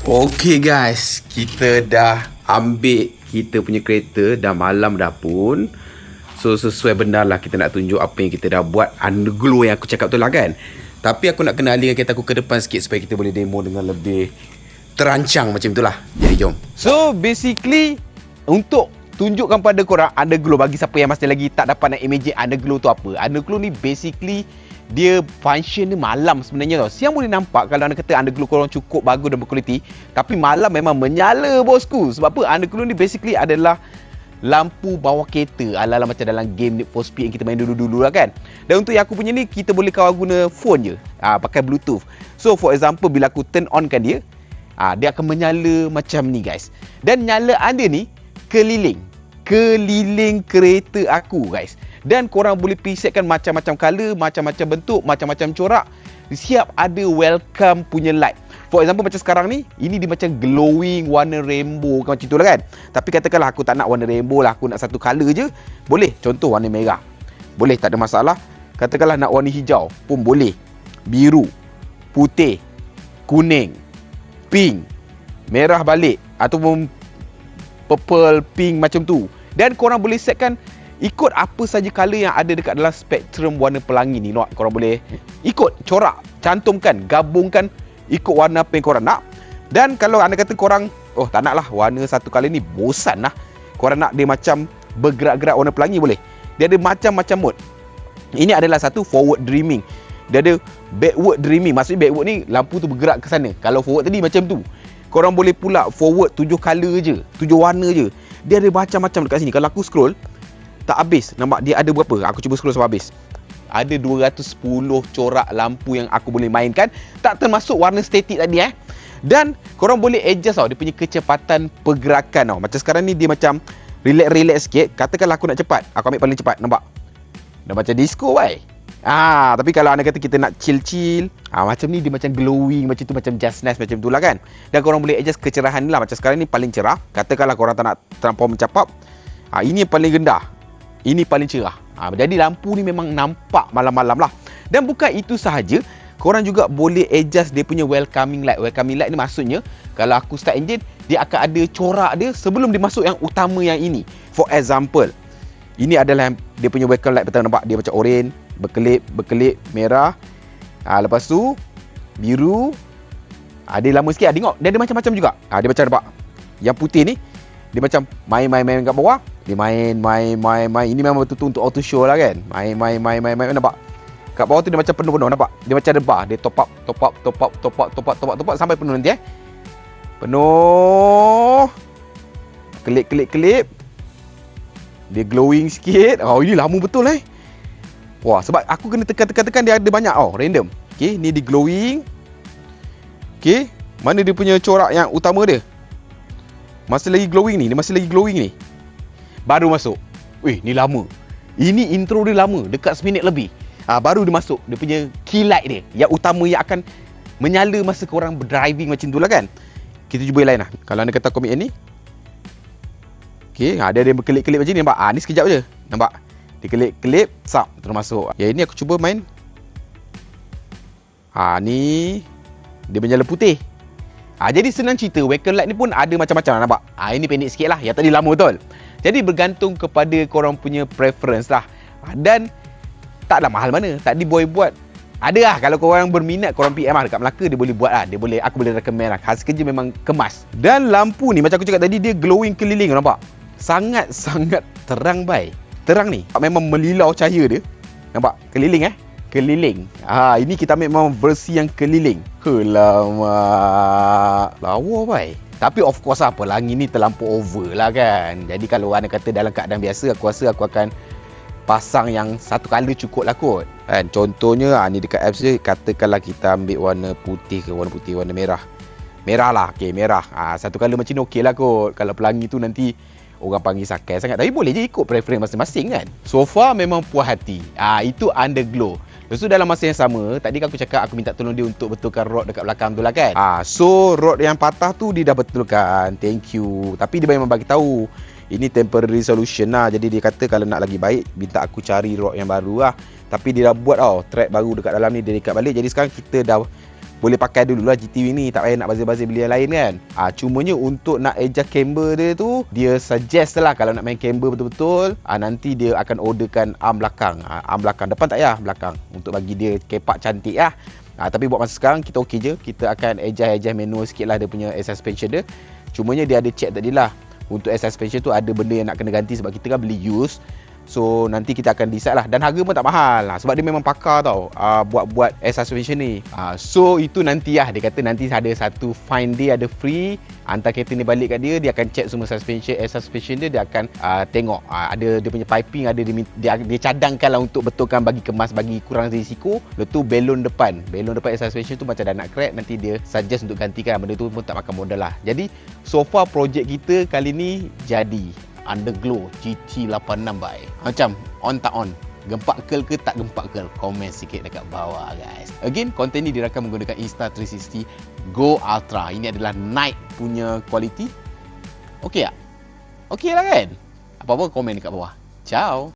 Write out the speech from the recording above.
Okay guys, kita dah ambil kita punya kereta, dah malam dah pun. So sesuai benda lah kita nak tunjuk apa yang kita dah buat underglow yang aku cakap tu lah kan. Tapi aku nak kenali kereta aku ke depan sikit supaya kita boleh demo dengan lebih terancang macam itulah. Jadi jom. So basically untuk tunjukkan pada korang underglow, bagi siapa yang masih lagi tak dapat nak imagine underglow tu apa. Underglow ni basically dia function dia malam sebenarnya tau. Siang boleh nampak kalau anda kata underglow korang cukup bagus dan berkualiti, tapi malam memang menyala bosku. Sebab apa? Underglow ni basically adalah lampu bawah kereta, ala-ala macam dalam game Need for Speed yang kita main dulu-dulu lah kan. Dan untuk yang aku punya ni, kita boleh kawal guna phone je, pakai bluetooth. So for example, bila aku turn on kan dia, dia akan menyala macam ni guys. Dan nyalaan dia ni keliling kereta aku guys. Dan korang boleh presetkan macam-macam color, macam-macam bentuk, macam-macam corak. Siap ada welcome punya light. For example macam sekarang ni, ini dia macam glowing warna rainbow macam tu lah kan. Tapi katakanlah aku tak nak warna rainbow lah, aku nak satu color je, boleh. Contoh warna merah, boleh, tak ada masalah. Katakanlah nak warna hijau pun boleh. Biru, putih, kuning, pink, merah balik, ataupun purple, pink macam tu. Dan korang boleh setkan ikut apa saja color yang ada dekat dalam spektrum warna pelangi ni. Korang boleh ikut corak, cantumkan, gabungkan ikut warna apa yang korang nak. Dan kalau anda kata korang, oh tak nak lah warna satu color ni, bosan lah, korang nak dia macam bergerak-gerak warna pelangi, boleh. Dia ada macam-macam mode. Ini adalah satu forward dreaming. Dia ada backward dreaming. Maksudnya backward ni lampu tu bergerak ke sana. Kalau forward tadi macam tu. Korang boleh pula forward 7 color je, 7 warna je. Dia ada macam-macam dekat sini. Kalau aku scroll tak habis. Nampak dia ada berapa? Aku cuba scroll sampai habis. Ada 210 corak lampu yang aku boleh mainkan. Tak termasuk warna statik tadi Dan korang boleh adjust tau dia punya kecepatan pergerakan tau. Macam sekarang ni dia macam relax sikit. Katakanlah aku nak cepat, aku ambil paling cepat. Nampak? Dah macam disco why? Tapi kalau anda kata kita nak chill, macam ni dia macam glowing macam tu, macam just nice macam tu lah kan. Dan korang boleh adjust kecerahan ni lah. Macam sekarang ni paling cerah. Katakanlah korang tak nak terlampau mencapap, ini yang paling rendah, ini paling cerah. Jadi lampu ni memang nampak malam-malam lah. Dan bukan itu sahaja, korang juga boleh adjust dia punya welcoming light. Welcoming light ni maksudnya kalau aku start engine, dia akan ada corak dia sebelum dia masuk yang utama yang ini. For example, ini adalah dia punya welcome light pertama. Nampak dia macam orange, berkelip merah, lepas tu biru, dia lama sikit, tengok dia ada macam-macam juga. Dia macam nampak yang putih ni, dia macam main kat bawah. Dia main. Ini memang betul-betul untuk auto show lah kan. Main. Nampak? Kat bawah tu dia macam penuh. Nampak? Dia macam ada bar. Dia top up sampai penuh nanti penuh. Kelip. Dia glowing sikit. Ini lama betul Wah, sebab aku kena tekan dia ada banyak random. Okay, ni dia glowing. Okay, mana dia punya corak yang utama dia? Masih lagi glowing ni. Baru masuk. Ni lama. Ini intro dia lama, dekat seminit lebih. Baru dia masuk dia punya key light dia yang utama yang akan menyala masa korang berdriving macam tu lah kan. Kita cuba yang lain lah. Kalau anda kata komik yang ni, okay, dia ada yang berkelip-kelip macam ni. Nampak? Ni sekejap je. Nampak? Dia kelip-kelip, terus masuk. Yang ini aku cuba main. Ni dia menyala putih. Jadi senang cerita, welcome light ni pun ada macam-macam. Nampak? Ini pendek sikit lah. Yang tadi lama betul. Jadi bergantung kepada korang punya preference lah. Dan taklah mahal mana. Tadi boy buat. Ada lah. Kalau korang berminat, korang PM lah dekat Melaka, dia boleh buat lah. Aku boleh recommend lah. Hasil kerja memang kemas. Dan lampu ni macam aku cakap tadi, dia glowing keliling. Nampak? Sangat-sangat terang Terang ni memang melilau cahaya dia. Nampak? Keliling Keliling. Ini kita ambil memang versi yang keliling. Alamak, lawa Tapi of course pelangi ni terlampau over lah kan. Jadi kalau anda kata dalam keadaan biasa, aku rasa aku akan pasang yang satu color cukup lah kot kan. Contohnya ni dekat apps je, katakanlah kita ambil warna putih, warna merah lah. Okay, merah. Satu color macam ni okey lah kot. Kalau pelangi tu nanti orang panggil sakai sangat. Tapi boleh je ikut preference masing-masing kan. So far memang puas hati. Itu underglow. Lepas tu dalam masa yang sama, tadi kan aku cakap aku minta tolong dia untuk betulkan rod dekat belakang tu lah kan. So rod yang patah tu dia dah betulkan. Thank you. Tapi dia memang bagi tahu ini temporary solution lah. Jadi dia kata kalau nak lagi baik, minta aku cari rod yang baru lah. Tapi dia dah buat track baru dekat dalam ni, dia dekat balik. Jadi sekarang kita dah boleh pakai dululah GTV ni, tak payah nak bazir-bazir beli yang lain kan. Cumanya untuk nak adjust camber dia tu, dia suggest lah kalau nak main camber betul-betul, nanti dia akan orderkan arm belakang. Arm belakang, depan tak payah, belakang, untuk bagi dia kepak cantik lah. Tapi buat masa sekarang kita okey je. Kita akan adjust manual sikit lah dia punya air suspension dia. Cumanya dia ada check tadi lah, untuk air suspension tu ada benda yang nak kena ganti sebab kita kan beli used. So nanti kita akan decide lah. Dan harga pun tak mahal lah, sebab dia memang pakar tau buat air suspension ni. So itu nanti lah, dia kata nanti ada satu fine day, ada free, hantar kereta ni balik kat dia. Dia akan check semua suspension, air suspension dia akan tengok ada dia punya piping, ada dia cadangkan lah untuk betulkan, bagi kemas, bagi kurang risiko. Lepas tu belon depan air suspension tu macam dah nak crack, nanti dia suggest untuk gantikan. Benda tu pun tak makan modal lah. Jadi so far projek kita kali ni jadi Underglow GT86 by. Macam on tak on, gempak curl ke tak gempak curl? Komen sikit dekat bawah guys. Again, konten ni dirakam menggunakan Insta360 Go Ultra. Ini adalah night punya quality. Okey tak? Okey lah kan? Apa-apa komen dekat bawah. Ciao.